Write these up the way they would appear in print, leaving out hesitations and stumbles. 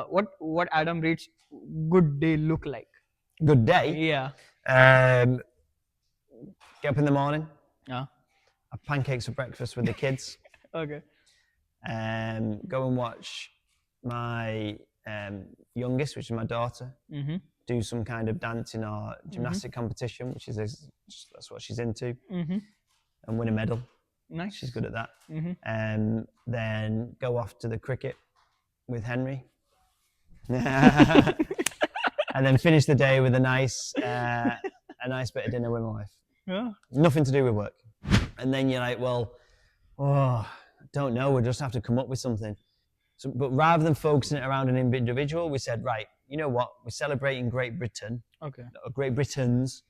what Adam Reid's good day look like? Good day. Yeah. Get up in the morning, Yeah. have pancakes for breakfast with the kids, Okay. go and watch my youngest, which is my daughter, Mm-hmm. do some kind of dancing or gymnastic competition, which is that's what she's into, Mm-hmm. and win a medal. Nice. She's good at that. Mm-hmm. Then go off to the cricket with Henry, and then finish the day with a nice bit of dinner with my wife. Yeah. Nothing to do with work. And then you're like, well, I don't know. We'll just have to come up with something. So, but rather than focusing it around an individual, we said, right, you know what? We're celebrating Great Britain, Okay. Great Britons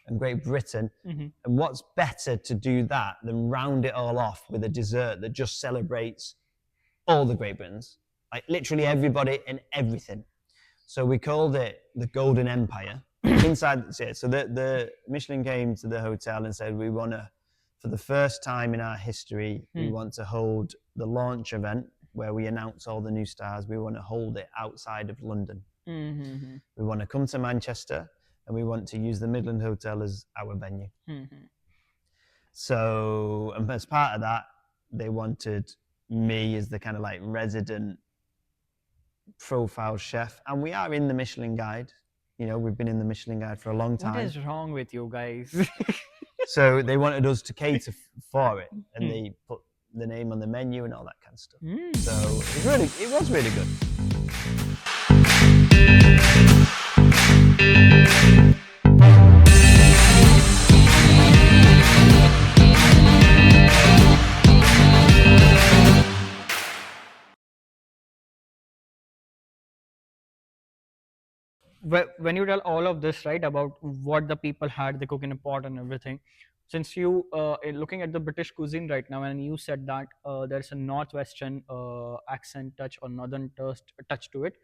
and Great Britain. Mm-hmm. And what's better to do that than round it all off with a dessert that just celebrates all the Great Britons, like literally everybody and everything. So we called it the Golden Empire. Inside, so the Michelin came to the hotel and said, we want to, for the first time in our history, we want to hold the launch event where we announce all the new stars. We want to hold it outside of London. Mm-hmm. We want to come to Manchester and we want to use the Midland Hotel as our venue. Mm-hmm. So, and as part of that, they wanted me as the kind of like resident profile chef. And we are in the Michelin Guide. You know, we've been in the Michelin Guide for a long time. What is wrong with you guys? So they wanted us to cater for it, and they put the name on the menu and all that kind of stuff. So it was really good. When you tell all of this, right, about what the people had, the cooking pot and everything, since you looking at the British cuisine right now, and you said that there's a northwestern accent touch or northern touch to it,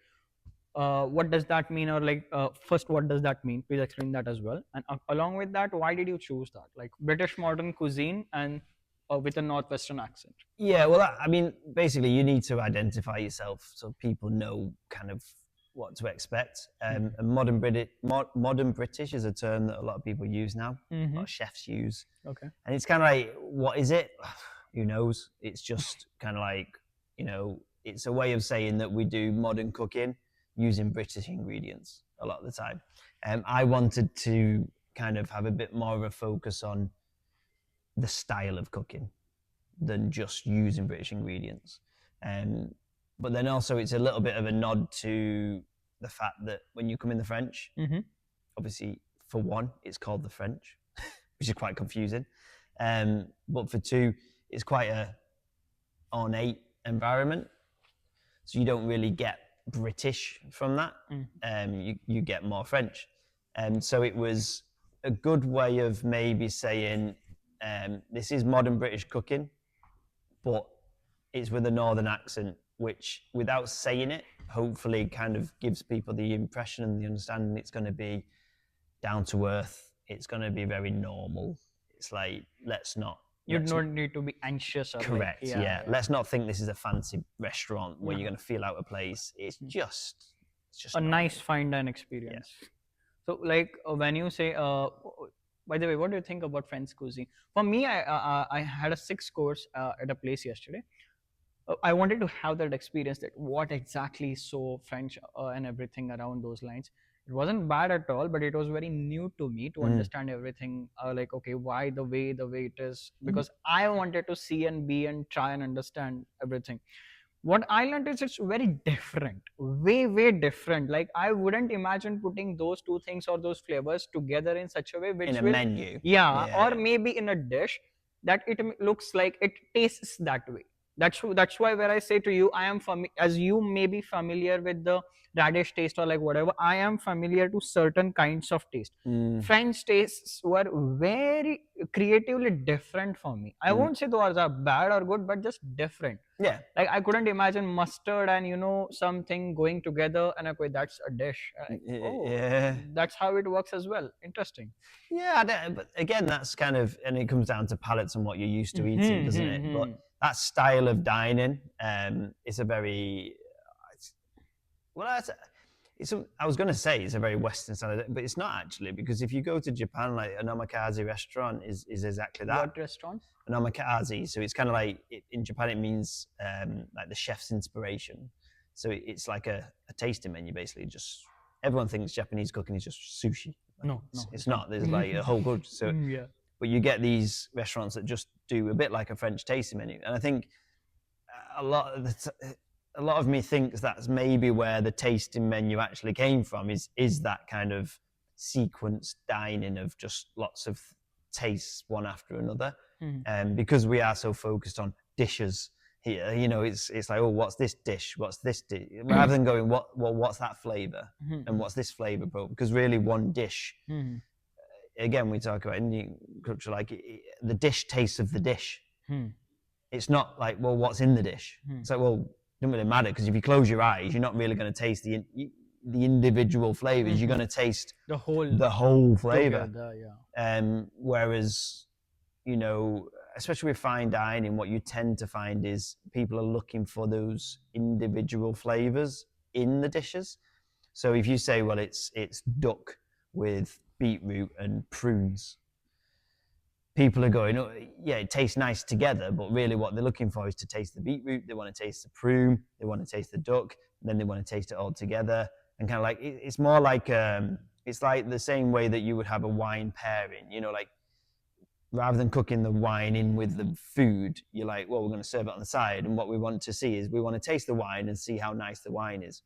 what does that mean? Or like, first, what does that mean? Please explain that as well. And along with that, why did you choose that, like British modern cuisine and with a northwestern accent? Yeah, well, I mean, basically, you need to identify yourself so people know kind of what to expect. And modern British is a term that a lot of people use now, a lot of chefs use. Okay. And it's kind of like, what is it? Who knows? It's just kind of like, you know, it's a way of saying that we do modern cooking using British ingredients a lot of the time. I wanted to kind of have a bit more of a focus on the style of cooking than just using British ingredients. But then also it's a little bit of a nod to the fact that when you come in the French, obviously for one, it's called the French, which is quite confusing. But for two, it's quite a ornate environment. So you don't really get British from that. You get more French. So it was a good way of maybe saying, this is modern British cooking, but it's with a northern accent, which without saying it, hopefully kind of gives people the impression and the understanding it's going to be down to earth. It's going to be very normal. It's like, You don't need to be anxious. Correct. Like, yeah. Let's not think this is a fancy restaurant where you're going to feel out of place. It's just a nice fine dine experience. Yeah. So, like when you say, by the way, what do you think about French cuisine? For me, I had a 6-course at a place yesterday. I wanted to have that experience, that what exactly is so French and everything around those lines. It wasn't bad at all, but it was very new to me to understand everything. Like, okay, why the way it is? Because I wanted to see and be and try and understand everything. What I learned is it's very different, way different. Like, I wouldn't imagine putting those two things or those flavors together in such a way, which in a menu. Yeah, or maybe in a dish that it looks like it tastes that way. That's why where I say to you, I am as you may be familiar with the radish taste or like whatever, I am familiar to certain kinds of taste. French tastes were very creatively different for me. I won't say those are bad or good, but just different. Yeah. Like, I couldn't imagine mustard and something going together and okay, that's a dish. Yeah. That's how it works as well. Interesting. Yeah, but again, that's kind of, and it comes down to palates and what you're used to eating, doesn't it? But that style of dining is a very, Well, I was going to say it's a very Western style, but it's not actually, because if you go to Japan, like an omakase restaurant is exactly that. What restaurants? An omakase, so it's kind of like in Japan it means like the chef's inspiration. So it's like a tasting menu basically. Just everyone thinks Japanese cooking is just sushi. No, it's not. There's like a whole good. So yeah. but you get these restaurants that just do a bit like a French tasting menu, and I think a lot of me thinks that's maybe where the tasting menu actually came from. Is that kind of sequenced dining of just lots of tastes one after another, and because we are so focused on dishes here, you know, it's like, oh, what's this dish? What's this dish? Rather than going, what's that flavor, and what's this flavor? Because really, one dish. Again, we talk about Indian culture, like the dish tastes of the dish. It's not like, well, what's in the dish? It's like, well, it doesn't really matter, because if you close your eyes, you're not really going to taste the individual flavors. You're going to taste the whole flavor. Together, yeah. Whereas, you know, especially with fine dining, what you tend to find is people are looking for those individual flavors in the dishes. So if you say, well, it's duck with beetroot and prunes, people are going, oh, yeah, it tastes nice together, but really what they're looking for is to taste the beetroot, they want to taste the prune, they want to taste the duck, and then they want to taste it all together. And kind of like, it's more like, it's like the same way that you would have a wine pairing, you know, like rather than cooking the wine in with the food, you're like, well, we're going to serve it on the side. And what we want to see is we want to taste the wine and see how nice the wine is.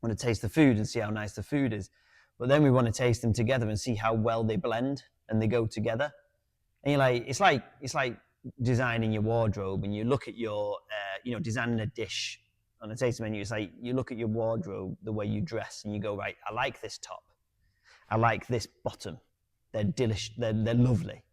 We want to taste the food and see how nice the food is. But then we want to taste them together and see how well they blend and they go together. And you're like, it's like designing your wardrobe, and you look at your, you know, designing a dish on a tasting menu. It's like you look at your wardrobe, the way you dress, and you go, right, I like this top, I like this bottom, they're delicious, they're lovely.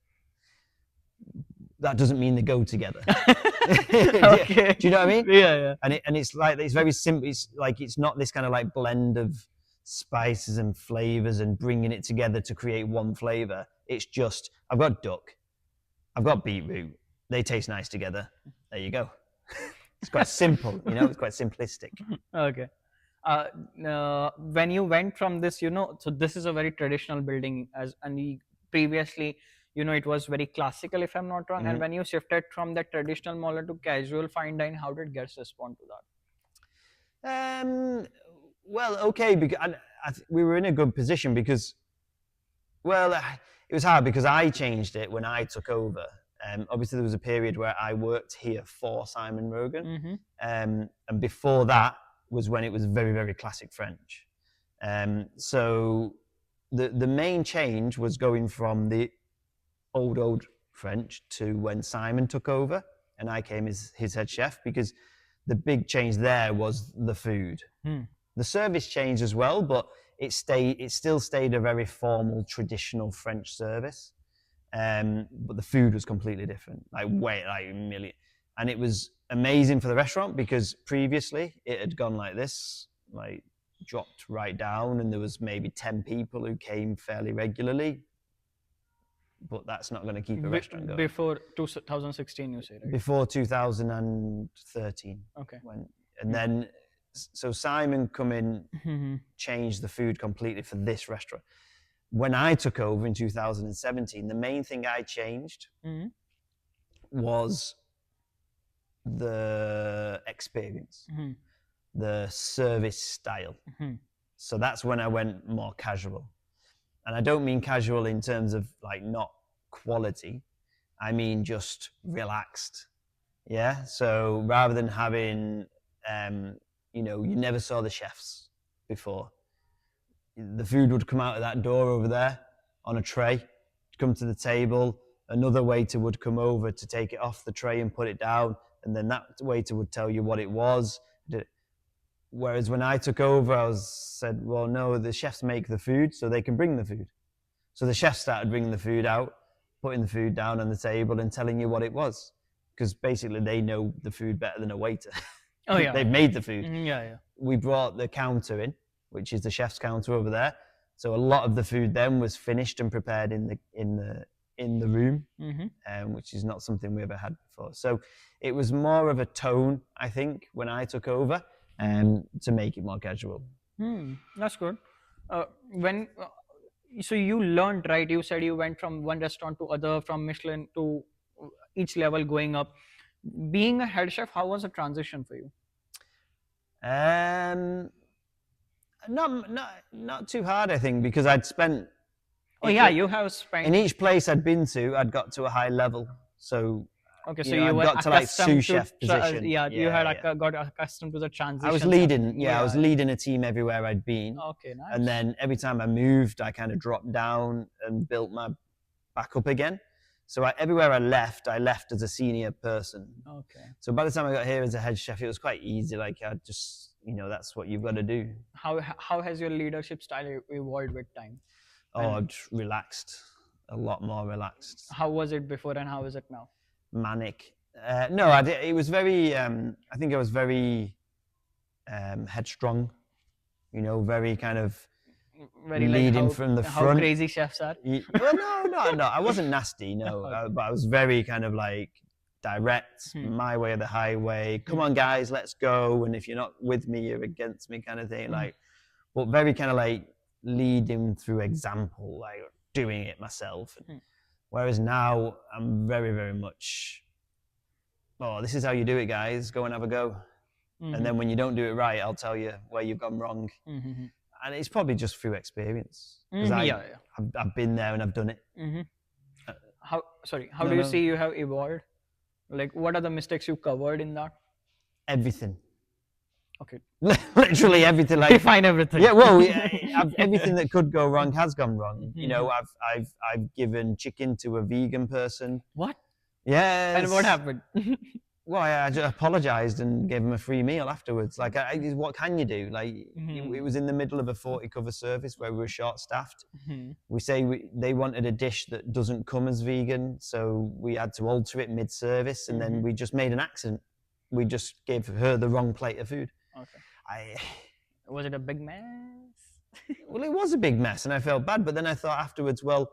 That doesn't mean they go together. Okay. Do you know what I mean? Yeah. And it's like, it's very simple. It's like, it's not this kind of like blend of spices and flavors and bringing it together to create one flavor. It's just, I've got duck, I've got beetroot, they taste nice together. There you go. It's quite simple, you know, it's quite simplistic. Okay. When you went from this, you know, so this is a very traditional building, and previously, you know, it was very classical, if I'm not wrong. And when you shifted from that traditional model to casual fine dine, how did guests respond to that? Well, okay, because we were in a good position because, well, it was hard because I changed it when I took over. Obviously, there was a period where I worked here for Simon Rogan, and before that was when it was very, very classic French. So the main change was going from the old French to when Simon took over and I came as his head chef, because the big change there was the food. The service changed as well, but it still stayed a very formal, traditional French service. But the food was completely different, like a million. And it was amazing for the restaurant because previously it had gone like this, like dropped right down, and there was maybe 10 people who came fairly regularly. But that's not going to keep a restaurant going. Before 2016, you say, right? Before 2013. Okay. And then, so Simon come in, changed the food completely for this restaurant. When I took over in 2017, the main thing I changed was the experience, the service style. So that's when I went more casual. And I don't mean casual in terms of like not quality. I mean just relaxed. Yeah. So rather than having, you know, you never saw the chefs before. The food would come out of that door over there on a tray, come to the table. Another waiter would come over to take it off the tray and put it down. And then that waiter would tell you what it was. Whereas when I took over, I said, well, no, the chefs make the food so they can bring the food. So the chefs started bringing the food out, putting the food down on the table and telling you what it was. Because basically they know the food better than a waiter. Oh, yeah. They've made the food. Yeah. We brought the counter in, which is the chef's counter over there. So a lot of the food then was finished and prepared in the room, which is not something we ever had before. So it was more of a tone, I think, when I took over. to make it more casual. That's good. When so you learned, right? You said you went from one restaurant to other, from Michelin to each level going up. Being a head chef, how was the transition for you? Not too hard, I think, because I'd spent. Oh yeah, you have spent. In each place I'd been to, I'd got to a high level. So Okay, so you know, you I'd were got to like accustomed sous to chef position. yeah, you had yeah. got accustomed to the transition. I was leading. Yeah, I was leading a team everywhere I'd been. Okay, nice. And then every time I moved, I kind of dropped down and built my back up again. So everywhere I left as a senior person. Okay. So by the time I got here as a head chef, it was quite easy. Like I just, that's what you've got to do. How has your leadership style evolved with time? Oh, just relaxed, a lot more relaxed. How was it before and how is it now? Manic. No, it was very. I think I was very headstrong. Very kind of very leading like from the how front. Crazy chefs are. Well, no. I wasn't nasty, no, but I was very kind of like direct, my way or the highway. Come on, guys, let's go. And if you're not with me, you're against me, kind of thing. Like, but very kind of like leading through example, like doing it myself. Whereas now I'm very, very much, oh, this is how you do it, guys. Go and have a go. And then when you don't do it right, I'll tell you where you've gone wrong. And it's probably just through experience. Because I've been there and I've done it. How do you see you have evolved? Like, what are the mistakes you covered in that? Everything. Okay. Literally everything. Like, define everything. Yeah, well, everything that could go wrong has gone wrong. I've given chicken to a vegan person. What? Yes. And what happened? Well, I just apologized and gave him a free meal afterwards. Like, what can you do? Like, it was in the middle of a 40 cover service where we were short-staffed. We say they wanted a dish that doesn't come as vegan, so we had to alter it mid-service, and then we just made an accident. We just gave her the wrong plate of food. Okay. Was it a big mess? Well, it was a big mess, and I felt bad. But then I thought afterwards, well,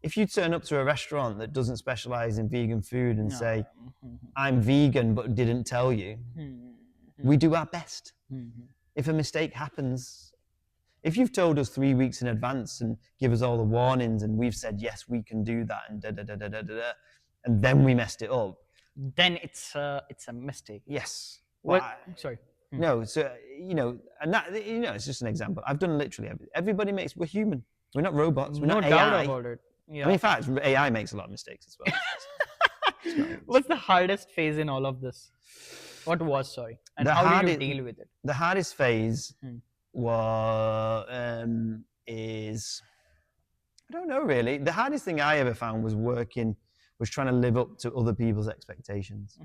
if you turn up to a restaurant that doesn't specialize in vegan food and say, I'm vegan but didn't tell you, we do our best. If a mistake happens, if you've told us 3 weeks in advance and give us all the warnings and we've said, yes, we can do that, and and then we messed it up, then it's a mistake. Yes. What? Sorry. No, so, and that, it's just an example. I've done literally everybody makes, we're human. We're not robots. We're not AI. No doubt about it. Yeah. I mean, in fact, AI makes a lot of mistakes as well. What's the hardest phase in all of this? What was, sorry? And how did you deal with it? The hardest phase is, I don't know really. The hardest thing I ever found was trying to live up to other people's expectations.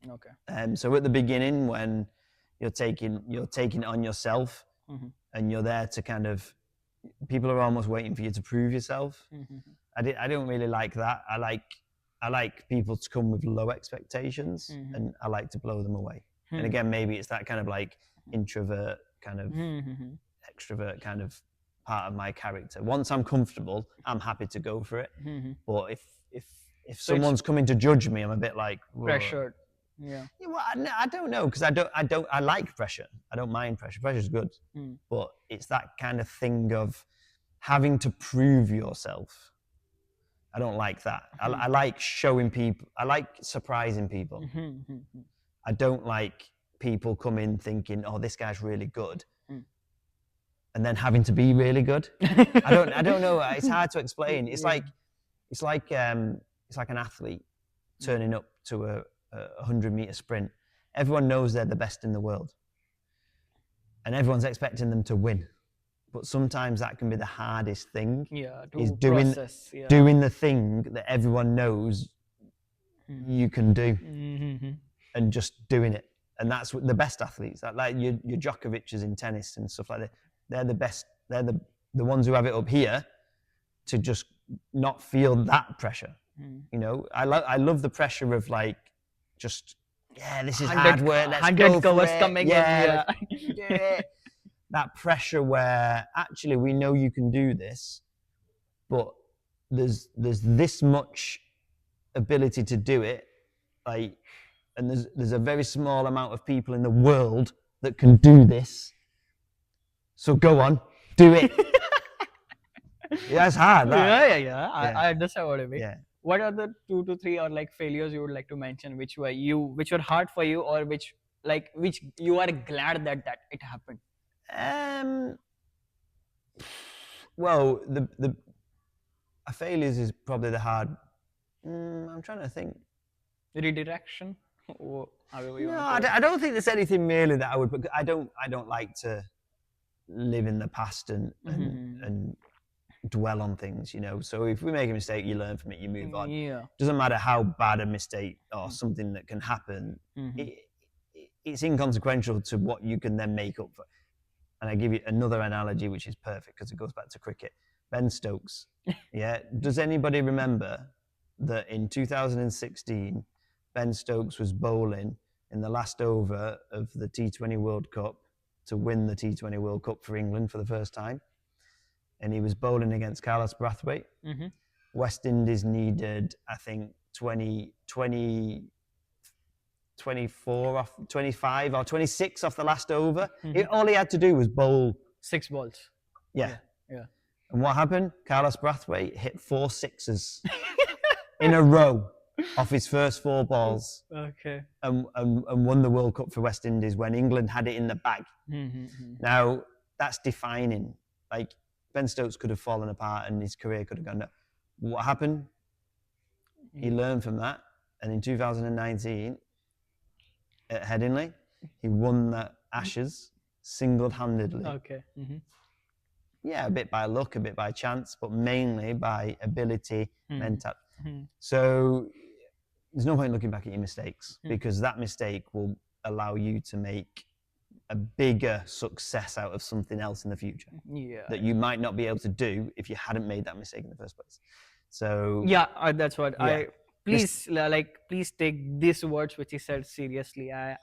Okay. So at the beginning, when you're taking it on yourself, and you're there to kind of, people are almost waiting for you to prove yourself. I don't really like that. I like people to come with low expectations, and I like to blow them away. And again, maybe it's that kind of like introvert kind of extrovert kind of part of my character. Once I'm comfortable, I'm happy to go for it. But if someone's coming to judge me, I'm a bit like pressured. Yeah. Well, I don't know, because I like pressure. I don't mind pressure. Pressure's good, but it's that kind of thing of having to prove yourself. I don't like that. I like showing people. I like surprising people. I don't like people coming thinking, "Oh, this guy's really good," and then having to be really good. I don't know. It's hard to explain. It's like an athlete turning up to a 100-meter sprint. Everyone knows they're the best in the world, and everyone's expecting them to win. But sometimes that can be the hardest thing. Yeah, is doing the thing that everyone knows you can do, and just doing it. And that's what the best athletes, like your Djokovic's in tennis and stuff like that. They're the best. They're the ones who have it up here to just not feel that pressure. I love the pressure of like, just, this is hard work, let's go for it. Coming yeah. That pressure where actually we know you can do this, but there's this much ability to do it, like, and there's a very small amount of people in the world that can do this. So go on, do it. Yeah, it's hard. That. Yeah. Yeah. I understand what you mean. Yeah. What are the 2 to 3 or like failures you would like to mention, which were hard for you, or which you are glad that it happened? Well, the failures is probably the hard. I'm trying to think. Redirection, or however you No, want to I don't think there's anything really that I would. I don't like to live in the past and dwell on things, you know. So if we make a mistake, you learn from it, you move on. Yeah. Doesn't matter how bad a mistake or something that can happen. It's inconsequential to what you can then make up for. And I give you another analogy, which is perfect because it goes back to cricket. Ben Stokes. Yeah. Does anybody remember that in 2016, Ben Stokes was bowling in the last over of the T20 World Cup to win the T20 World Cup for England for the first time? And he was bowling against Carlos Brathwaite. West Indies needed, I think, 24 off 25 or 26 off the last over. All he had to do was bowl 6 balls. Yeah. Yeah. And what happened? Carlos Brathwaite hit 4 sixes in a row off his first 4 balls. Okay. And won the World Cup for West Indies when England had it in the bag. Now, that's defining. Like, Ben Stokes could have fallen apart and his career could have gone down. What happened? He learned from that. And in 2019, at Headingley, he won the Ashes single-handedly. Okay. Yeah, a bit by luck, a bit by chance, but mainly by ability, mental. So there's no point looking back at your mistakes because that mistake will allow you to make a bigger success out of something else in the future that you might not be able to do if you hadn't made that mistake in the first place. So yeah, that's what I please take these words which he said seriously. I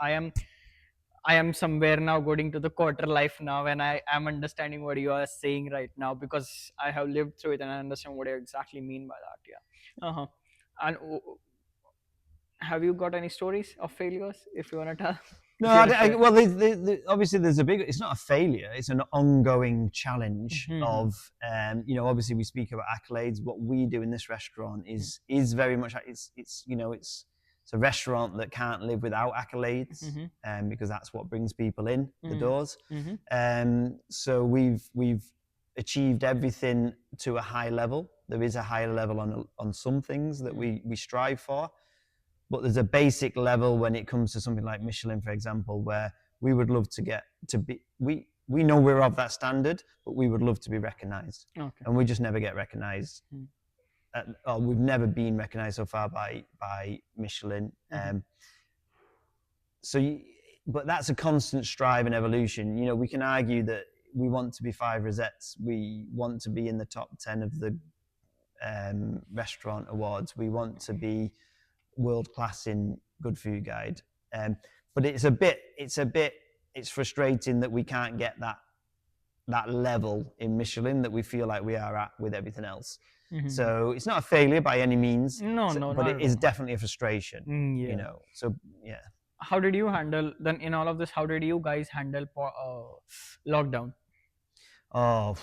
am somewhere now going to the quarter life now, and I am understanding what you are saying right now because I have lived through it and I understand what you exactly mean by that. Yeah. And have you got any stories of failures if you want to tell? No, well, obviously there's a big. It's not a failure. It's an ongoing challenge of, obviously we speak about accolades. What we do in this restaurant is very much. It's a restaurant that can't live without accolades, because that's what brings people in the doors. So we've achieved everything to a high level. There is a higher level on some things that we strive for. But there's a basic level when it comes to something like Michelin, for example, where we would love to get to be. We know we're of that standard, but we would love to be recognised, and we just never get recognised. Or we've never been recognised so far by Michelin. But that's a constant strive and evolution. You know, we can argue that we want to be 5 rosettes. We want to be in the top 10 of the restaurant awards. We want to be world class in Good Food Guide, but it's frustrating that we can't get that level in Michelin that we feel like we are at with everything else. So it's not a failure by any means, but it is definitely a frustration. You know, so yeah. How did you handle then in all of this? How did you guys handle lockdown? Oh,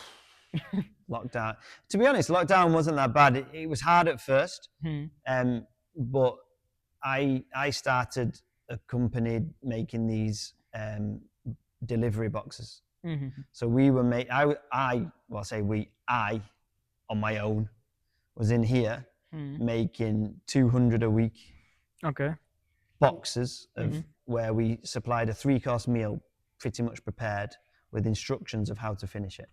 lockdown. To be honest, lockdown wasn't that bad. It was hard at first, but I started a company making these delivery boxes. So we were I on my own was in here making 200 a week. Okay. Boxes of where we supplied a 3-course meal pretty much prepared with instructions of how to finish it.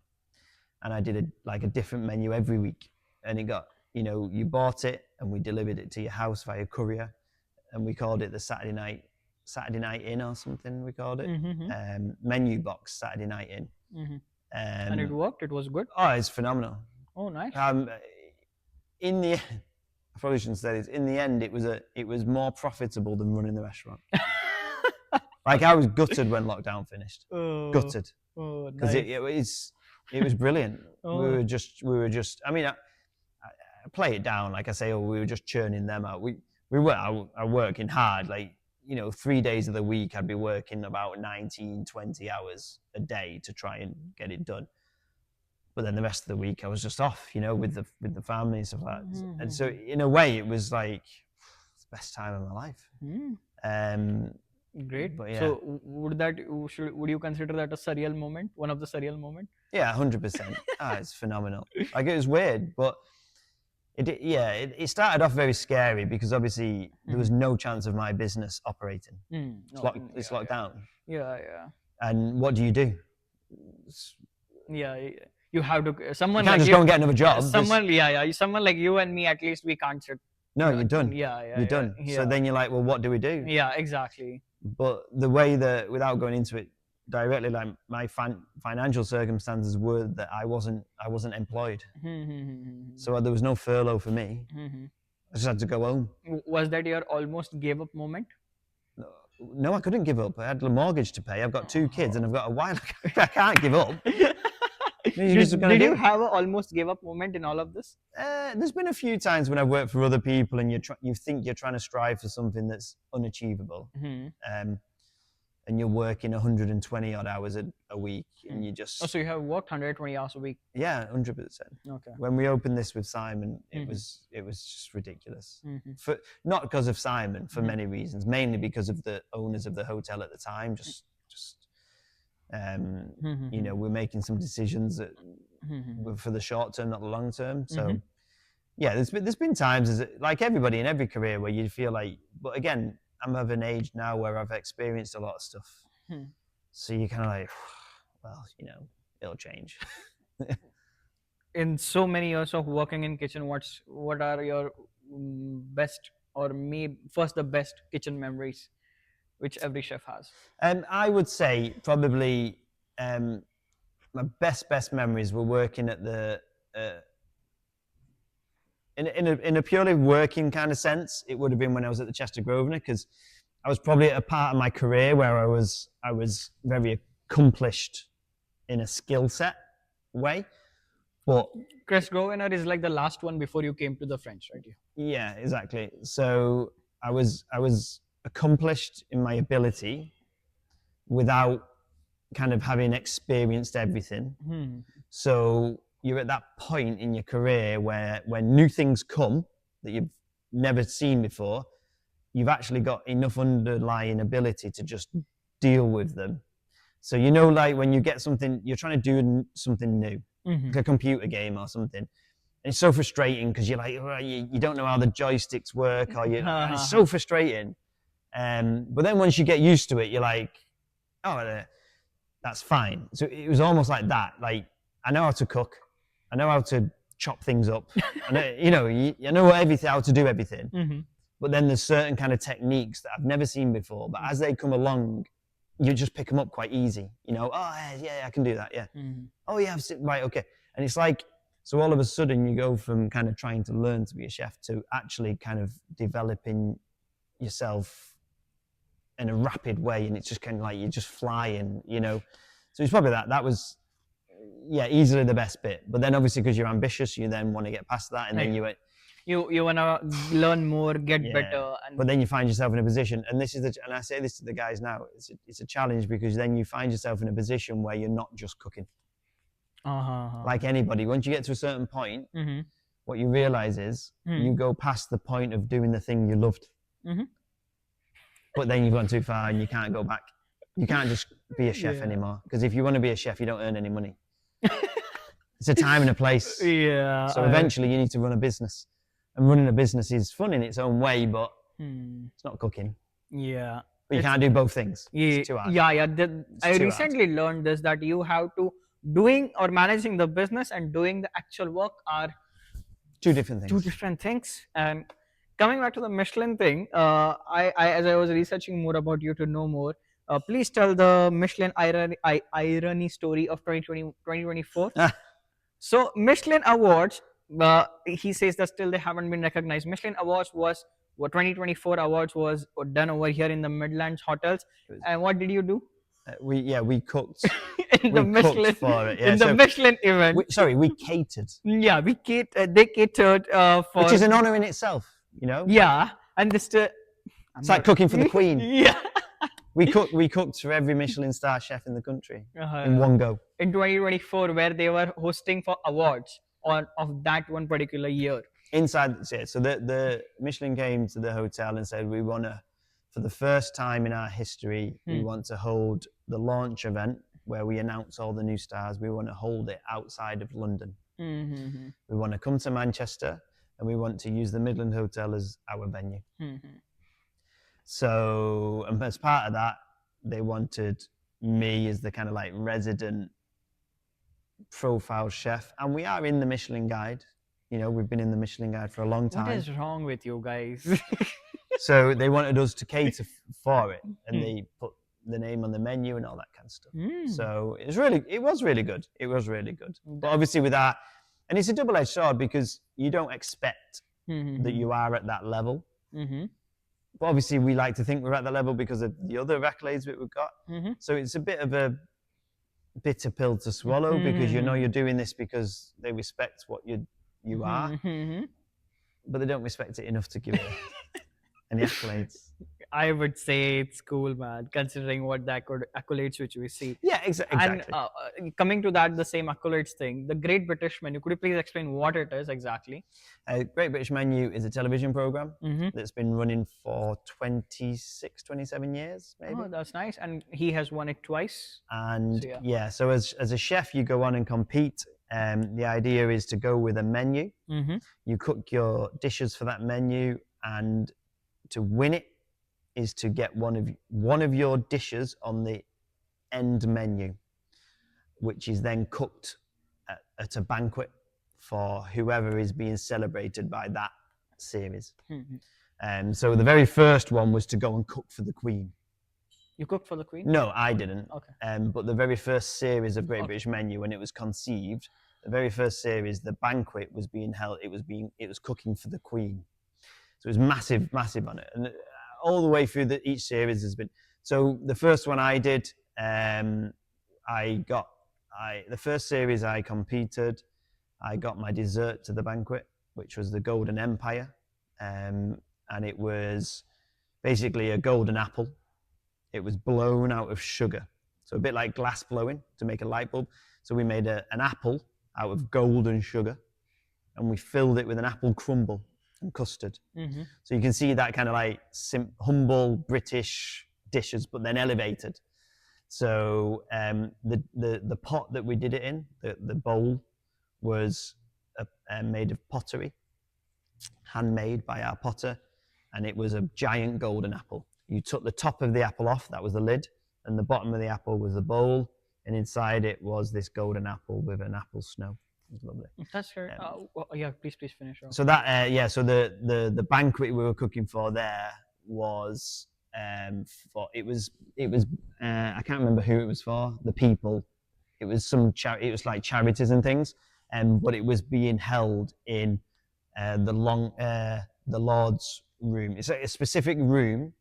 And I did a different menu every week, and it got, you bought it and we delivered it to your house via courier, and we called it the Saturday night in or something. We called it menu box Saturday night in. And it worked. It was good. Oh, it's phenomenal. Oh, nice. In the I probably shouldn't say this. In the end, it was more profitable than running the restaurant. Like, I was gutted when lockdown finished. Gutted. Oh, because nice. it was brilliant. We were just. I mean, I play it down like I say. Oh, we were just churning them out. We were working hard. Like, 3 days of the week I'd be working about 19, 20 hours a day to try and get it done. But then the rest of the week I was just off, with the family and stuff like that. Mm-hmm. And so in a way it was like the best time of my life. Great. But yeah. So would you consider that a surreal moment? One of the surreal moment? Yeah, 100%. It's phenomenal. Like, it was weird, but it started off very scary because obviously there was no chance of my business operating. It's locked down. Yeah. And what do? Yeah, you have to. Someone You can't like just go and get another job. Someone like you and me, at least we can't sit. No, you're done. Yeah, you're done. Yeah. So then you're like, well, what do we do? Yeah, exactly. But the way that, without going into it directly, like my financial circumstances were that I wasn't employed. So there was no furlough for me. I just had to go home. Was that your almost gave up moment? No, I couldn't give up. I had a mortgage to pay. I've got 2 kids and I've got a wife. I can't give up. Did you have an almost gave up moment in all of this? There's been a few times when I've worked for other people and you think you're trying to strive for something that's unachievable. And you're working 120 odd hours a week and you just... Oh, so you have worked 120 hours a week? Yeah, 100%. Okay. When we opened this with Simon, it was just ridiculous. Not because of Simon, for many reasons, mainly because of the owners of the hotel at the time. We're making some decisions that were for the short term, not the long term. So yeah, there's been times, like everybody in every career, where you feel like, but again, I'm of an age now where I've experienced a lot of stuff. So you're kind of like, well, it'll change. In so many years of working in kitchen, what are your best, or maybe first the best kitchen memories which every chef has? I would say probably my best memories were working at the in a purely working kind of sense. It would have been when I was at the Chester Grosvenor, because I was probably at a part of my career where I was very accomplished in a skill set way. But Chester Grosvenor is like the last one before you came to the French, right? Yeah, exactly. So I was accomplished in my ability without kind of having experienced everything. So you're at that point in your career where when new things come that you've never seen before, you've actually got enough underlying ability to just deal with them. So like when you get something, you're trying to do something new, like a computer game or something, and it's so frustrating because you're like, you don't know how the joysticks work, or and it's so frustrating. But then once you get used to it, you're like, oh, that's fine. So it was almost like that. Like, I know how to cook. I know how to chop things up. I know how to do everything. But then there's certain kind of techniques that I've never seen before. But as they come along, you just pick them up quite easy. Oh, yeah, I can do that, yeah. Oh, yeah, right, okay. And it's like, so all of a sudden you go from kind of trying to learn to be a chef to actually kind of developing yourself in a rapid way, and it's just kind of like you're just flying, So it's probably that was, yeah, easily the best bit. But then obviously because you're ambitious, you then want to get past that, and then you want to learn more, get better. But then you find yourself in a position, and I say this to the guys now, it's a challenge, because then you find yourself in a position where you're not just cooking. Like anybody, once you get to a certain point, what you realize is you go past the point of doing the thing you loved. But then you've gone too far and you can't go back. You can't just be a chef anymore, because if you want to be a chef, you don't earn any money. It's a time and a place. Yeah. So eventually you need to run a business. And running a business is fun in its own way, but it's not cooking. Yeah. But you can't do both things. It's too hard. Yeah. I recently learned this, that you have to doing or managing the business and doing the actual work are two different things. And coming back to the Michelin thing, I as I was researching more about you to know more, please tell the Michelin irony story of 2024. So Michelin Awards, he says that still they haven't been recognized. Michelin Awards was 2024 awards was done over here in the Midland hotels. And what did you do? We cooked in the Michelin for it. Yeah. In the Michelin event. We catered. Yeah, they catered for, which is an honor in itself, Yeah, and this It's like cooking for the Queen. Yeah. We cooked for every Michelin star chef in the country in one go. In 2024, where they were hosting for awards of that one particular year. Inside, so the Michelin came to the hotel and said, we want to, for the first time in our history, we want to hold the launch event where we announce all the new stars. We want to hold it outside of London. Mm-hmm. We want to come to Manchester and we want to use the Midland Hotel as our venue. Mm-hmm. So, and as part of that, they wanted me as the kind of like resident profile chef. And we are in the Michelin Guide. You know, we've been in the Michelin Guide for a long time. What is wrong with you guys? So they wanted us to cater for it, and they put the name on the menu and all that kind of stuff. So it was really good. It was really good. But obviously with that, and it's a double-edged sword because you don't expect that you are at that level. But obviously we like to think we're at that level because of the other accolades that we've got. So it's a bit of a bitter pill to swallow because you know you're doing this because they respect what you are, but they don't respect it enough to give it any accolades. I would say it's cool, man, considering what the accolades which we see. Yeah, exactly. And coming to that, the same accolades thing, the Great British Menu, could you please explain what it is exactly? Great British Menu is a television program that's been running for 26, 27 years, maybe. Oh, that's nice. And he has won it twice. And so, so as a chef, you go on and compete. The idea is to go with a menu. You cook your dishes for that menu, and to win it is to get one of your dishes on the end menu, which is then cooked at a banquet for whoever is being celebrated by that series. So the very first one was to go and cook for the Queen. You cooked for the Queen? No, I didn't. Okay. But the very first series of Great British Menu, when it was conceived, the very first series, the banquet was being held. It was cooking for the Queen. So it was massive on it, and all the way through each series has been. So the first one I did, the first series I competed, I got my dessert to the banquet, which was the Golden Empire, and it was basically a golden apple. It was blown out of sugar, so a bit like glass blowing to make a light bulb. So we made an apple out of golden sugar, and we filled it with an apple crumble and custard. So you can see that kind of like humble British dishes, but then elevated. So the pot that we did it in, the bowl, was made of pottery, handmade by our potter, and it was a giant golden apple. You took the top of the apple off, that was the lid, and the bottom of the apple was the bowl, and inside it was this golden apple with an apple snow. It was lovely. That's great. Yeah, please finish off. So that so the banquet we were cooking for there was it was I can't remember who it was for, the people. It was it was like charities and things, but it was being held in the Lord's room. It's a specific room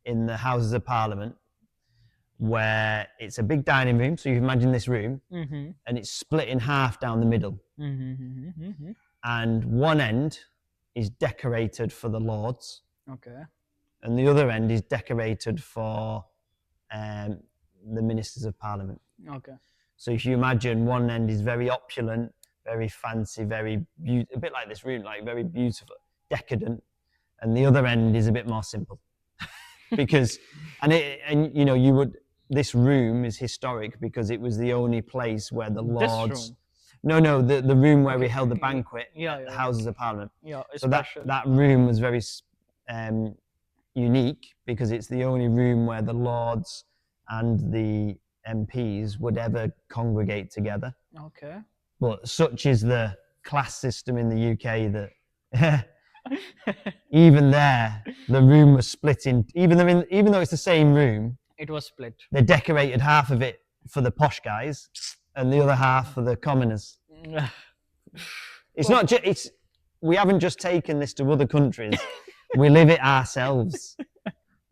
in the Houses of Parliament where it's a big dining room. So you imagine this room, and it's split in half down the middle. And one end is decorated for the Lords. Okay. And the other end is decorated for the Ministers of Parliament. Okay. So if you imagine one end is very opulent, very fancy, very a bit like this room, like very beautiful, decadent, and the other end is a bit more simple. Because this room is historic because it was the only place where the Lords. No, the room where we held the banquet, the Houses of Parliament. Yeah, so that room was very unique because it's the only room where the Lords and the MPs would ever congregate together. Okay. But such is the class system in the UK that even there, the room was split in. Even though it's the same room, it was split. They decorated half of it for the posh guys and the other half for the commoners. We haven't just taken this to other countries. We live it ourselves.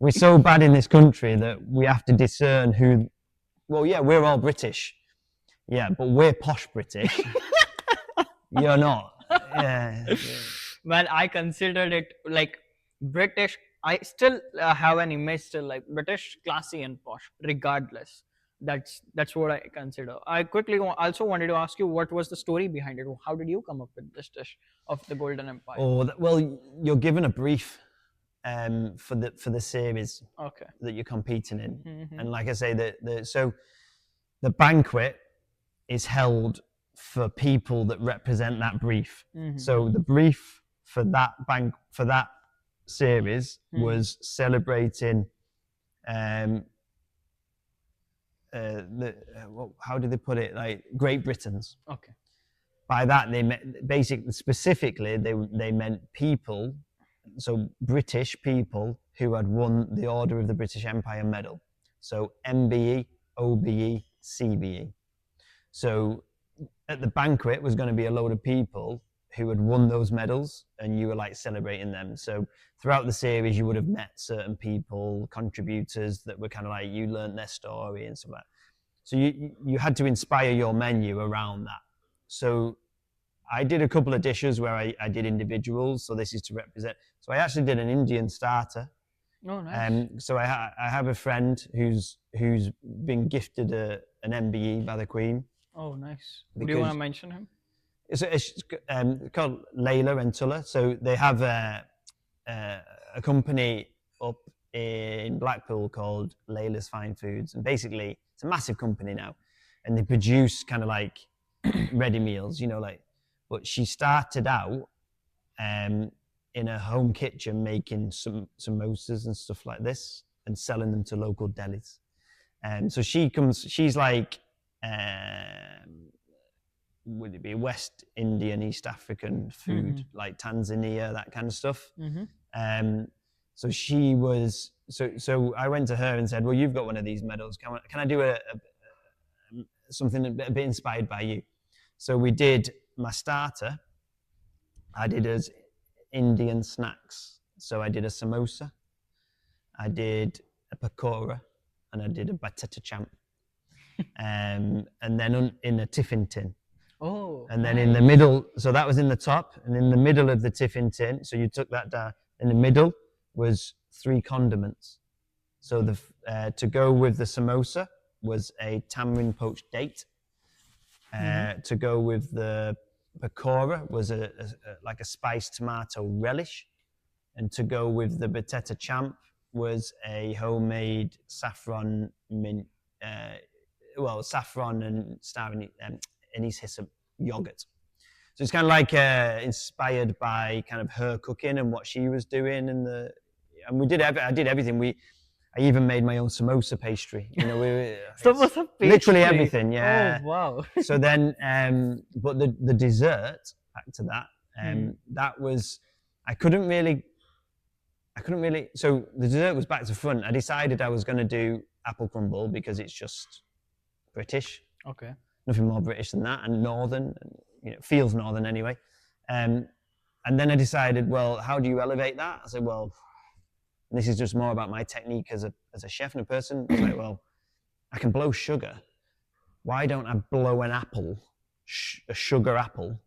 We're so bad in this country that we have to discern who. Well, yeah, we're all British. Yeah, but we're posh British. You're not. Yeah. Well, I considered it like British I still have an image still like British, classy and posh, regardless. That's what I consider. I quickly also wanted to ask you what was the story behind it. How did you come up with this dish of the Golden Empire? Well, you're given a brief for the series Okay. that you're competing in, Mm-hmm. and like I say, so the banquet is held for people that represent that brief. Mm-hmm. So the brief for that series was celebrating how did they put it, like Great Britons. Okay. By that they meant basically, specifically they meant people, so British people who had won the Order of the British Empire medal, so MBE, OBE, CBE. So at the banquet was going to be a load of people who had won those medals, and you were like celebrating them. So throughout the series, you would have met certain people, contributors that were kind of like, you learned their story and stuff like that. So you had to inspire your menu around that. So I did a couple of dishes where I did individuals. So this is to represent. So I actually did an Indian starter. Oh, nice. So I have a friend who's been gifted an MBE by the Queen. Oh, nice. Do you want to mention him? It's called Layla and Tulla. So they have a company up in Blackpool called Layla's Fine Foods, and basically it's a massive company now, and they produce kind of like ready meals, like. But she started out in a home kitchen making some samosas and stuff like this, and selling them to local delis. So she's like, would it be West Indian, East African food, like Tanzania, that kind of stuff. So she was, so I went to her and said, well, you've got one of these medals. Can I do something a bit inspired by you? So we did my starter. I did as Indian snacks. So I did a samosa, I did a pakora, and I did a batata champ. And then in a tiffin tin. Oh. And then in the middle, so that was in the top, and in the middle of the tiffin tin, so you took that down, in the middle was 3 condiments. So to go with the samosa was a tamarind poached date. To go with the pakora was like a spiced tomato relish. And to go with the batata champ was a homemade saffron mint, saffron and star anise hyssop yogurt. So it's kind of like inspired by kind of her cooking and what she was doing, and we did. I did everything. I even made my own samosa pastry. Samosa pastry. Literally everything. Yeah. Oh wow. So then, but the dessert, back to that, that was, I couldn't really. So the dessert was back to front. I decided I was going to do apple crumble because it's just British. Okay. Nothing more British than that, and northern, feels northern anyway. And then I decided, well, how do you elevate that? I said, well, this is just more about my technique as a chef and a person. I was like, well, I can blow sugar. Why don't I blow an apple, a sugar apple?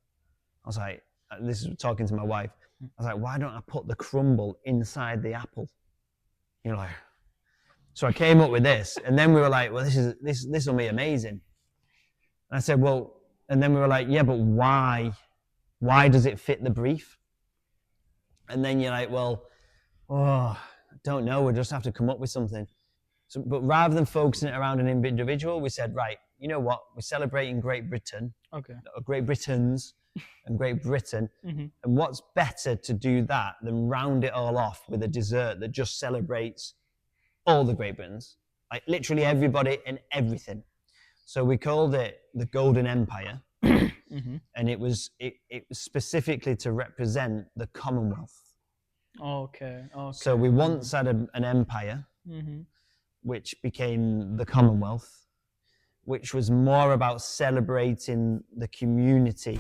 I was like, this is talking to my wife. I was like, why don't I put the crumble inside the apple? So I came up with this, and then we were like, well, this will be amazing. And I said, well, and then we were like, yeah, but why? Why does it fit the brief? And then you're like, well, I don't know. We'll just have to come up with something. So, but rather than focusing it around an individual, we said, right, you know what? We're celebrating Great Britain, Great Britons, and Great Britain. And what's better to do that than round it all off with a dessert that just celebrates all the Great Britons, like literally everybody and everything. So we called it the Golden Empire, and it was specifically to represent the Commonwealth. Okay. So we once had an empire, which became the Commonwealth, which was more about celebrating the community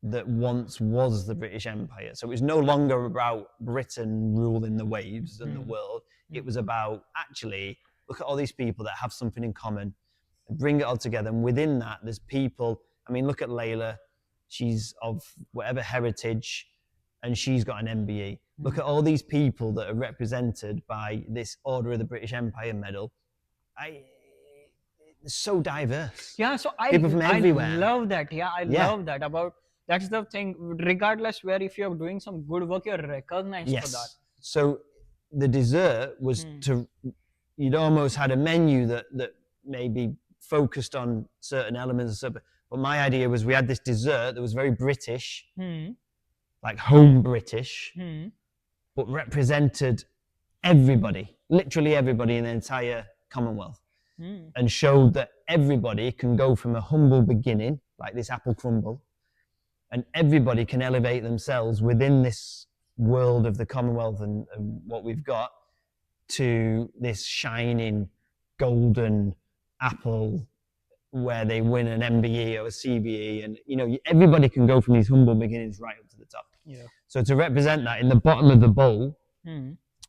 that once was the British Empire. So it was no longer about Britain ruling the waves and the world. It was about, actually, look at all these people that have something in common, bring it all together. And within that, there's people, I mean, look at Layla. She's of whatever heritage, and she's got an MBE. Look at all these people that are represented by this Order of the British Empire medal. It's so diverse. Yeah, so people from everywhere. love that. Yeah, I Yeah. love that about. That's the thing. Regardless where, if you're doing some good work, you're recognized for that. Yes. So the dessert was you'd almost had a menu that maybe focused on certain elements of stuff. But my idea was we had this dessert that was very British, like home British, but represented everybody, literally everybody in the entire Commonwealth, and showed that everybody can go from a humble beginning, like this apple crumble, and everybody can elevate themselves within this world of the Commonwealth and what we've got to this shining golden apple where they win an MBE or a CBE, and everybody can go from these humble beginnings right up to the top. Yeah. So to represent that, in the bottom of the bowl,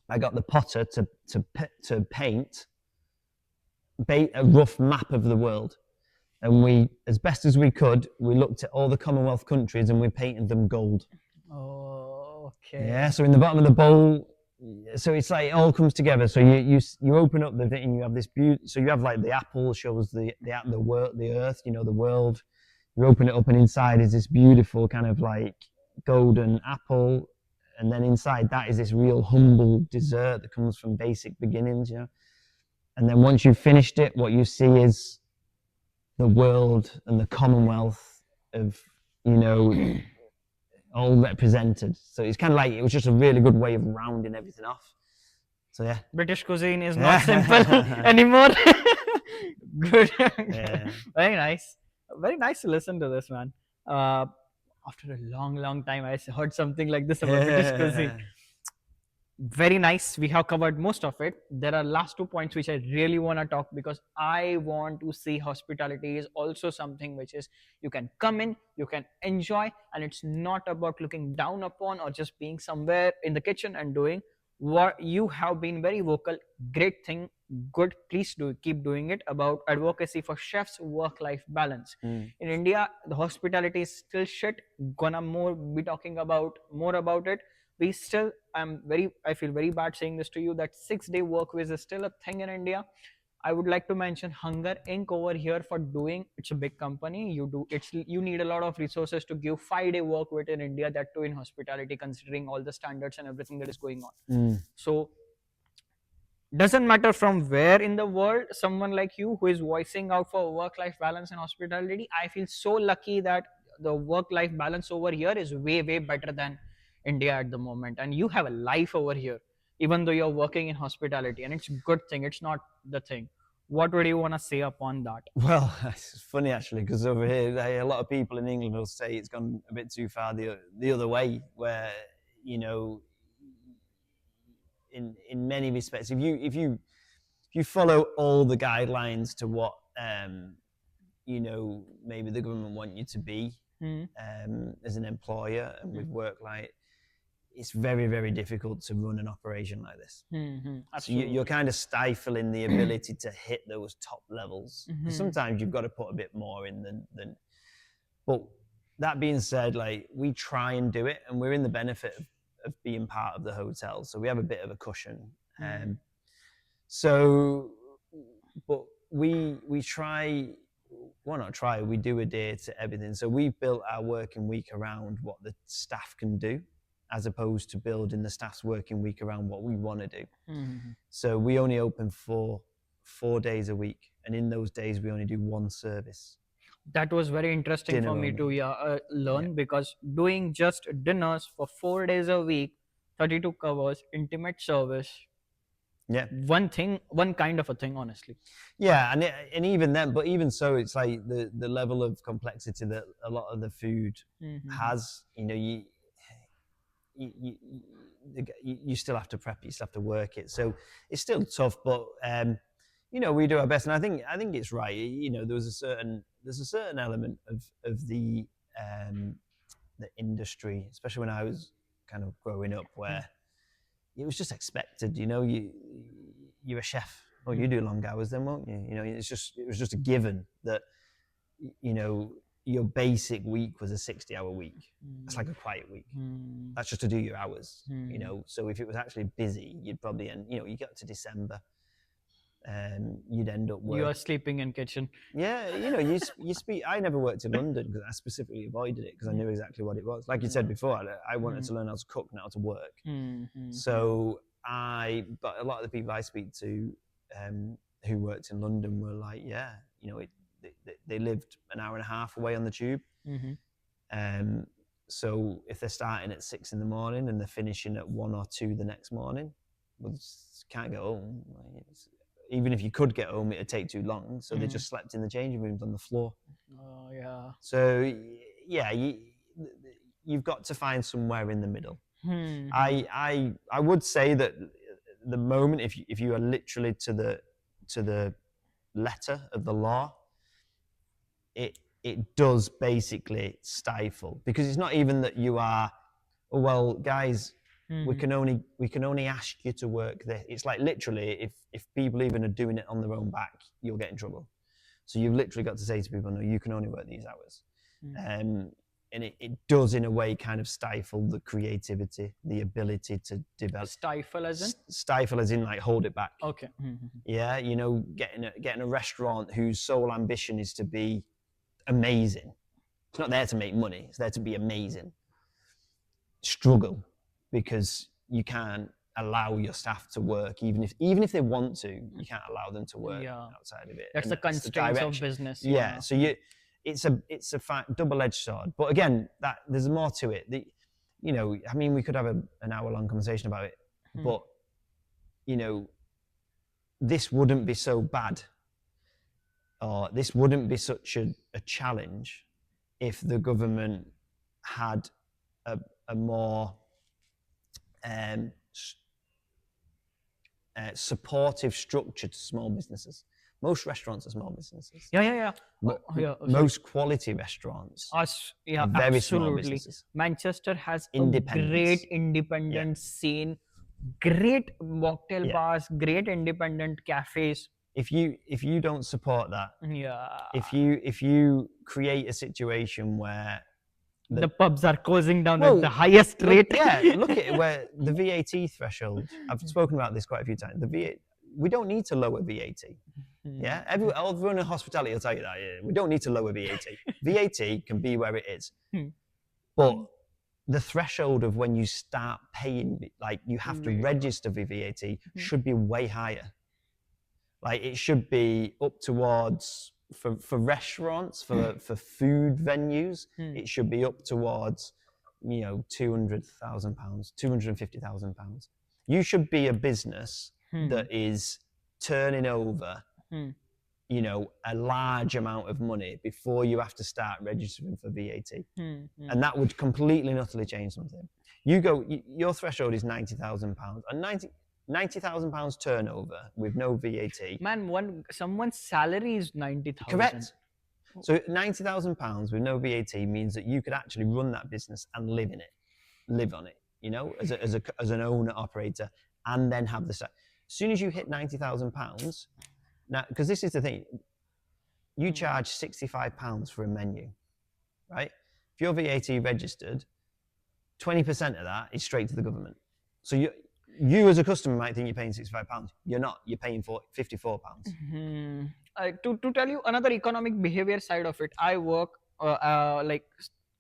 I got the potter to paint a rough map of the world, and we, as best as we could, we looked at all the Commonwealth countries and we painted them gold. Oh, okay. Yeah. So in the bottom of the bowl, so it's like it all comes together. So you open up the thing and you have this beauty. So you have like the apple shows the world, the earth, the world. You open it up and inside is this beautiful kind of like golden apple, and then inside that is this real humble dessert that comes from basic beginnings, And then once you've finished it, what you see is the world and the Commonwealth of, all represented. So it's kind of like, it was just a really good way of rounding everything off. So yeah. British cuisine is not simple anymore. Good. Yeah. Very nice. Very nice to listen to this, man. After a long time, I heard something like this about British cuisine. Very nice. We have covered most of it. There are last 2 points which I really want to talk, because I want to see hospitality is also something which is you can come in, you can enjoy, and it's not about looking down upon or just being somewhere in the kitchen and doing what you have been very vocal. Great thing. Good. Please keep doing it about advocacy for chefs' work-life balance. In India, the hospitality is still shit. Gonna be talking about more about it. We still, I feel very bad saying this to you, that 6-day work week is still a thing in India. I would like to mention Hunger Inc. over here for doing, it's a big company. You need a lot of resources to give 5-day work week in India, that too in hospitality, considering all the standards and everything that is going on. So doesn't matter from where in the world someone like you who is voicing out for work-life balance and hospitality, I feel so lucky that the work-life balance over here is way better than India at the moment, and you have a life over here even though you're working in hospitality, and it's a good thing. It's not the thing. What would you want to say upon that? Well, it's funny actually, because over here a lot of people in England will say it's gone a bit too far the other way, where in many respects, if you follow all the guidelines to what maybe the government want you to be as an employer and with work life, it's very difficult to run an operation like this. So you're kind of stifling the ability to hit those top levels. Sometimes you've got to put a bit more in than. But that being said, like, we try and do it, and we're in the benefit of being part of the hotel, so we have a bit of a cushion. But we try. Well, not try. We do adhere to everything. So we've built our working week around what the staff can do, as opposed to building the staff's working week around what we want to do. So we only open for 4 days a week, and in those days we only do one service. That was very interesting dinner for me to learn, because doing just dinners for 4 days a week, 32 covers, intimate service. Yeah, one kind of a thing, honestly. Yeah, and even then, but even so, it's like the level of complexity that a lot of the food has. You still have to prep it, you still have to work it, so it's still tough. But we do our best, and I think it's right. There's a certain element of the industry, especially when I was kind of growing up, where it was just expected. You're a chef. You do long hours then, won't you? It was just a given that you your basic week was a 60-hour week. That's like a quiet week. That's just to do your hours, you know. So if it was actually busy, you'd probably end, you know, you get to December, you'd end up You are sleeping in kitchen. Yeah, you know, you speak. I never worked in London because I specifically avoided it because I knew exactly what it was. Like you said before, I wanted to learn how to cook, not how to work. So but a lot of the people I speak to who worked in London were like, yeah, you know, they lived an hour and a half away on the tube. So if they're starting at 6 in the morning and they're finishing at 1 or 2 the next morning, well, just can't get home. Even if you could get home, it'd take too long. So they just slept in the changing rooms on the floor. Oh yeah. So yeah, you've got to find somewhere in the middle. I would say that the moment if you are literally to the letter of the law, it does basically stifle, because it's not even that you are, oh well, guys, we can only ask you to work this. It's like literally, if people even are doing it on their own back, you'll get in trouble. So you've literally got to say to people, no, you can only work these hours. And it does in a way kind of stifle the creativity, the ability to develop. Stifle as in? Stifle as in like hold it back. Okay. Yeah, you know, getting a restaurant whose sole ambition is to be amazing. It's not there to make money. It's there to be amazing. Struggle, because you can't allow your staff to work, even if they want to, you can't allow them to work outside of it. That's the constraints of business. Yeah. So it's a double-edged sword. But again, there's more to it. You know, I mean, we could have an hour-long conversation about it, but you know, this wouldn't be so bad, or this wouldn't be such a challenge if the government had a more supportive structure to small businesses. Most restaurants are small businesses. Yeah. Most quality restaurants are very absolutely. small businesses. Manchester has a great independent scene, great mocktail bars, great independent cafes. If you don't support that, if you create a situation where the pubs are closing down at the highest rate. Look at it, where the VAT threshold. I've spoken about this quite a few times. We don't need to lower VAT. Yeah, everyone in hospitality will tell you that. Yeah, we don't need to lower VAT. VAT can be where it is, but the threshold of when you start paying, like you have to register for VAT, should be way higher. Like it should be up towards. For restaurants, for food venues, it should be up towards, you know, £200,000, £250,000. You should be a business that is turning over, you know, a large amount of money before you have to start registering for VAT, and that would completely and utterly change something. Your threshold is £90,000, and £90,000 turnover with no VAT. Man, someone's salary is 90,000. Correct. So £90,000 with no VAT means that you could actually run that business and live on it. You know, as an owner operator, and then have the as soon as you hit £90,000. Now, because this is the thing, you charge £65 for a menu, right? If you're VAT registered, 20% of that is straight to the government. So you as a customer might think you're paying £65. You're not. You're paying £54. To tell you another economic behavior side of it, I work like,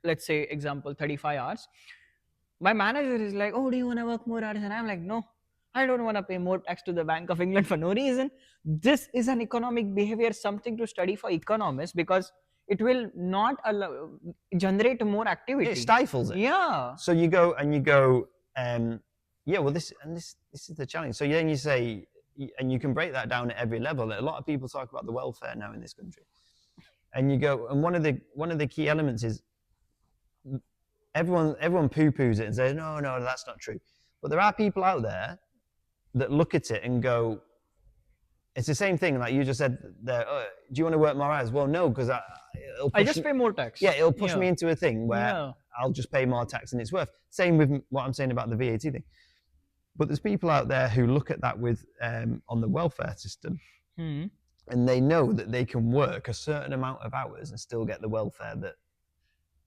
let's say example 35 hours. My manager is like, oh, do you want to work more hours? And I'm like, no, I don't want to pay more tax to the Bank of England for no reason. This is an economic behavior, something to study for economists, because it will not generate more activity. It stifles it. Yeah. So you go, yeah, well, this is the challenge. So then you say, and you can break that down at every level. A lot of people talk about the welfare now in this country, and you go, and one of the key elements is everyone poo-poos it and says, no, that's not true. But there are people out there that look at it and go, it's the same thing. Like you just said there, do you want to work more hours? Well, no, because I just pay more tax. Yeah, it'll push me into a thing where I'll just pay more tax than it's worth. Same with what I'm saying about the VAT thing. But there's people out there who look at that with on the welfare system and they know that they can work a certain amount of hours and still get the welfare that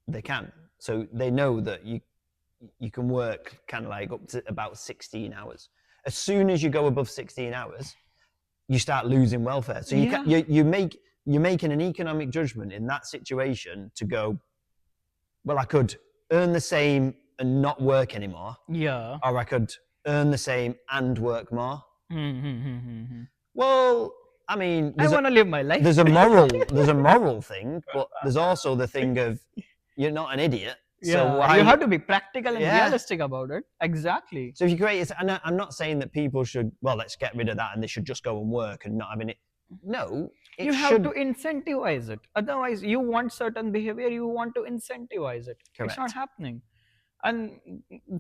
they can. So they know that you can work kind of like up to about 16 hours. As soon as you go above 16 hours, you start losing welfare. So you're making an economic judgment in that situation to go, well, I could earn the same and not work anymore, Yeah. or I could earn the same and work more. Mm-hmm. Well, I mean, I want to live my life. there's a moral thing, but there's also the thing of you're not an idiot. Yeah, So why, you have to be practical and Yeah. realistic about it. Exactly. So if you create it, and I'm not saying that people should, well, let's get rid of that and they should just go and work and not having it. No, it You have should. to incentivize it. Otherwise, you want certain behavior, you want to incentivize it. It's not Correct. happening. And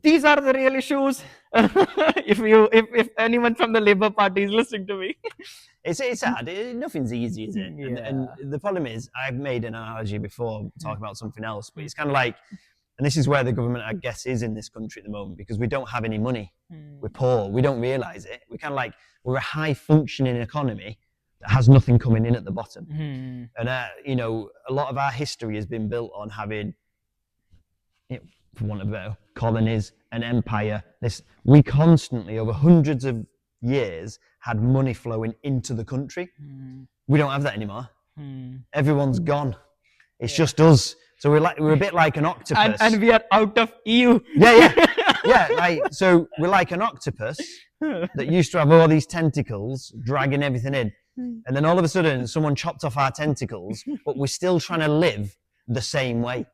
these are the real issues. if anyone from the Labour Party is listening to me. It's sad. Nothing's easy, is it? Yeah. And the problem is, I've made an analogy before talking about something else, but it's kind of like, and this is where the government, I guess, is in this country at the moment, because we don't have any money. We're poor. We don't realise it. We're kind of like, we're a high functioning economy that has nothing coming in at the bottom. And, a lot of our history has been built on having, for want of a better, colonies, an empire. We constantly, over hundreds of years, had money flowing into the country. We don't have that anymore. Everyone's gone. It's just us. So we're a bit like an octopus. And we are out of EU. Yeah. So we're like an octopus that used to have all these tentacles dragging everything in. And then all of a sudden, someone chopped off our tentacles, but we're still trying to live the same way.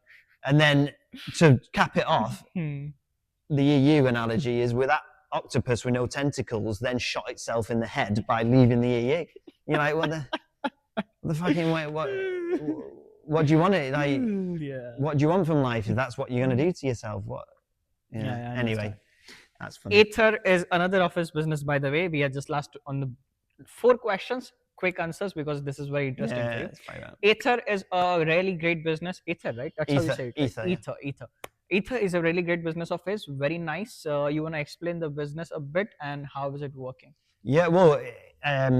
And then to cap it off, the EU analogy is with that octopus with no tentacles then shot itself in the head by leaving the EU. You're like, what the fucking way? What do you want? What do you want from life if that's what you're going to do to yourself? What? Yeah. Anyway, that's funny. Aether is another office business, by the way. We are just last on the 4 questions, quick answers, because this is very interesting for you. Aether is a really great business. Aether, right? That's how you say it. Right? Aether is a really great business of his. Very nice. You want to explain the business a bit and how is it working? Yeah, well,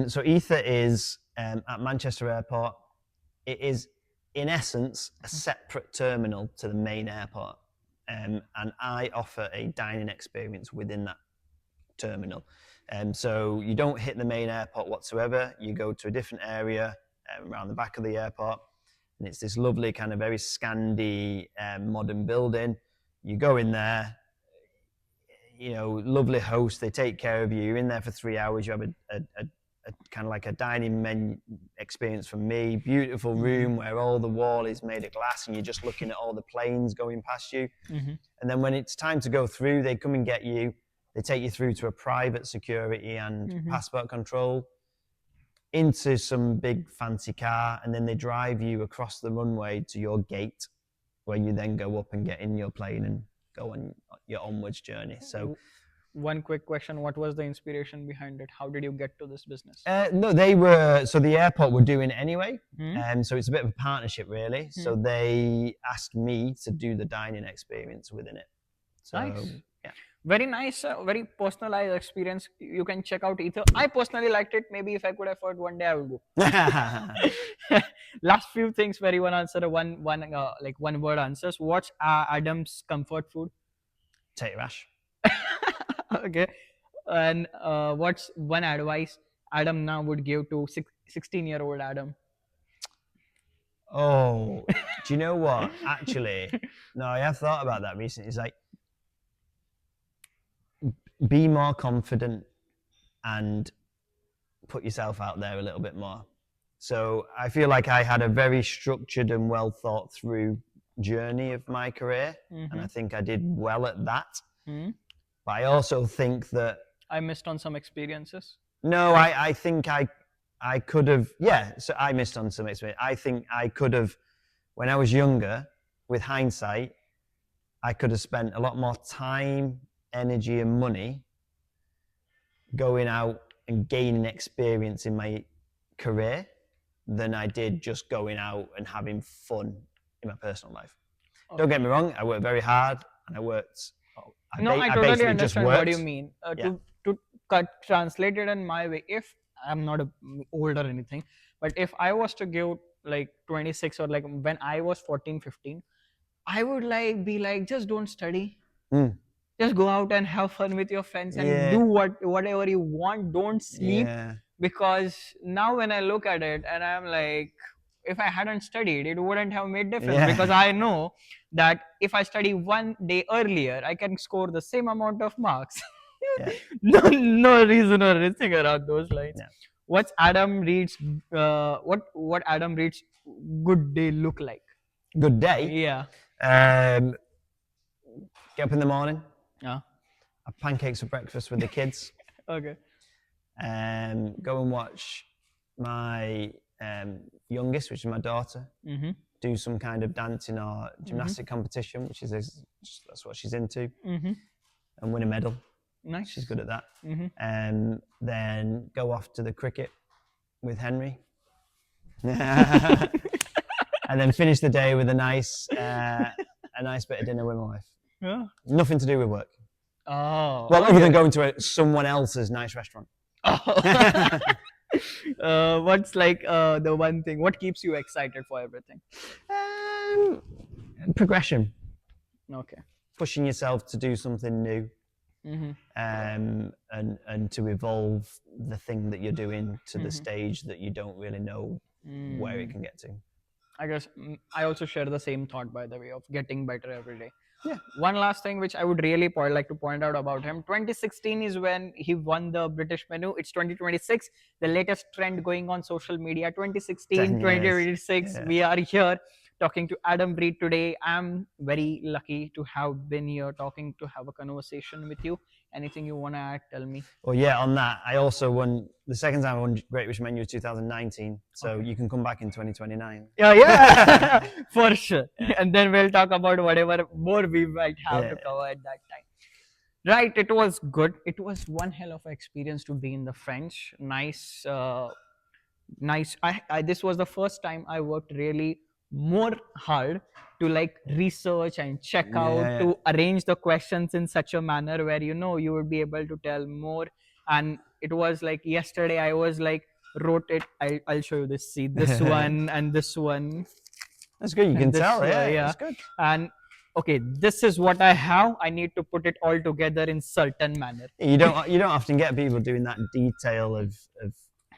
so Aether is at Manchester Airport. It is, in essence, a separate terminal to the main airport. And I offer a dining experience within that terminal. So you don't hit the main airport whatsoever. You go to a different area around the back of the airport. And it's this lovely kind of very Scandi modern building. You go in there, lovely host. They take care of you. You're in there for 3 hours. You have a kind of like a dining menu experience from me. Beautiful room where all the wall is made of glass and you're just looking at all the planes going past you. And then when it's time to go through, they come and get you. They take you through to a private security and passport control, into some big fancy car, and then they drive you across the runway to your gate, where you then go up and get in your plane and go on your onwards journey. So, one quick question: what was the inspiration behind it? How did you get to this business? No, so the airport were doing it anyway, and so it's a bit of a partnership, really. So they asked me to do the dining experience within it. So, nice. Yeah. Very nice, very personalized experience. You can check out Aether. I personally liked it. Maybe if I could afford, one day I will go. Last few things where you want to answer one word answers. What's Adam's comfort food? Potato rash. Okay. And what's one advice Adam now would give to 16-year-old Adam? Oh, do you know what? Actually, no, I have thought about that recently. It's like, be more confident and put yourself out there a little bit more. So I feel like I had a very structured and well thought through journey of my career, and I think I did well at that. But I also think that I missed on some experiences. No, I think I could have. Yeah, so I missed on some experience. I think I could have, when I was younger, with hindsight, I could have spent a lot more time, energy and money going out and gaining experience in my career than I did just going out and having fun in my personal life. Okay. Don't get me wrong, I worked very hard and I worked. I totally understand what you mean. To translate it in my way, if I'm not old or anything, but if I was to give like 26, or like when I was 14, 15, I would like be like, just don't study. Mm. Just go out and have fun with your friends and Yeah. do whatever you want. Don't sleep. Yeah. Because now when I look at it and I'm like, if I hadn't studied, it wouldn't have made difference, Yeah. because I know that if I study one day earlier, I can score the same amount of marks. Yeah. No reason or anything around those lines. Yeah. What's Adam Reid's what Adam Reid's good day look like? Good day. Yeah. Get up in the morning. Yeah. Have pancakes for breakfast with the kids. Okay. Go and watch my youngest, which is my daughter, Mm-hmm. do some kind of dancing or gymnastic competition, which is that's what she's into, Mm-hmm. and win a medal. Nice. She's good at that. Mm-hmm. Then go off to the cricket with Henry, and then finish the day with a nice bit of dinner with my wife. Yeah. Nothing to do with work. Oh. Well, other than going to someone else's nice restaurant. What's like the one thing? What keeps you excited for everything? Progression, Okay. pushing yourself to do something new, Mm-hmm. and to evolve the thing that you're doing to the stage that you don't really know where it can get to. I guess I also share the same thought, by the way, of getting better every day. Yeah. One last thing which I would really like to point out about him: 2016 is when he won the British menu. It's 2026, the latest trend going on social media. 2016, 10 years. 2026, Yeah. we are here talking to Adam Reid today. I'm very lucky to have been here talking, to have a conversation with you. Anything you want to add, tell me. Well, yeah, on that, I also won, the second time I won Great British Menu was 2019, so you can come back in 2029. Yeah, for sure. And then we'll talk about whatever more we might have to cover at that time. Right, it was good. It was one hell of an experience to be in the French. Nice, nice. This was the first time I worked really more hard to like research and check out, to arrange the questions in such a manner where you would be able to tell more. And it was like yesterday I was like wrote it. I'll show you this. See this one and this one. That's good. You can tell. Yeah, Yeah. that's good. And okay, this is what I have. I need to put it all together in certain manner. You don't often get people doing that detail of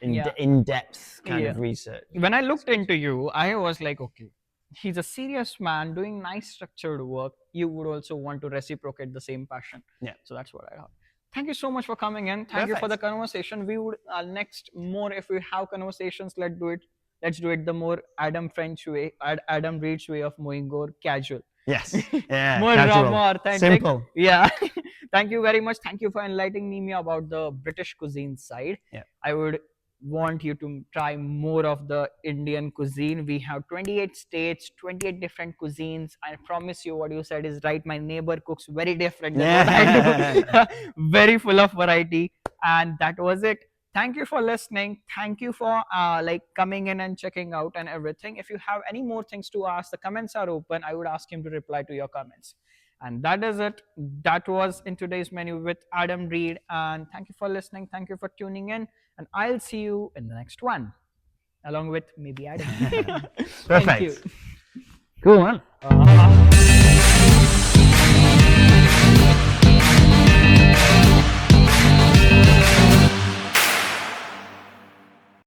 in-depth kind of research. When I looked into you, I was like, okay, he's a serious man doing nice structured work. You would also want to reciprocate the same passion. Yeah. So that's what I thought. Thank you so much for coming in. Thank you for the conversation. We would next more, if we have conversations, let's do it the more Adam French way, Adam Reid's way of more casual. Yes. Yeah. More casual. more authentic. Simple. Yeah. Thank you very much. Thank you for enlightening me about the British cuisine side. Yeah. I would want you to try more of the Indian cuisine. We have 28 states, 28 different cuisines. I promise you what you said is right. My neighbor cooks very different than what I do. Very full of variety. And that was it. Thank you for listening. Thank you for like coming in and checking out and everything. If you have any more things to ask, the comments are open. I would ask him to reply to your comments. And that is it. That was in today's menu with Adam Reid. And thank you for listening. Thank you for tuning in. And I'll see you in the next one, along with maybe Adam. Perfect. Thank you. Cool, man.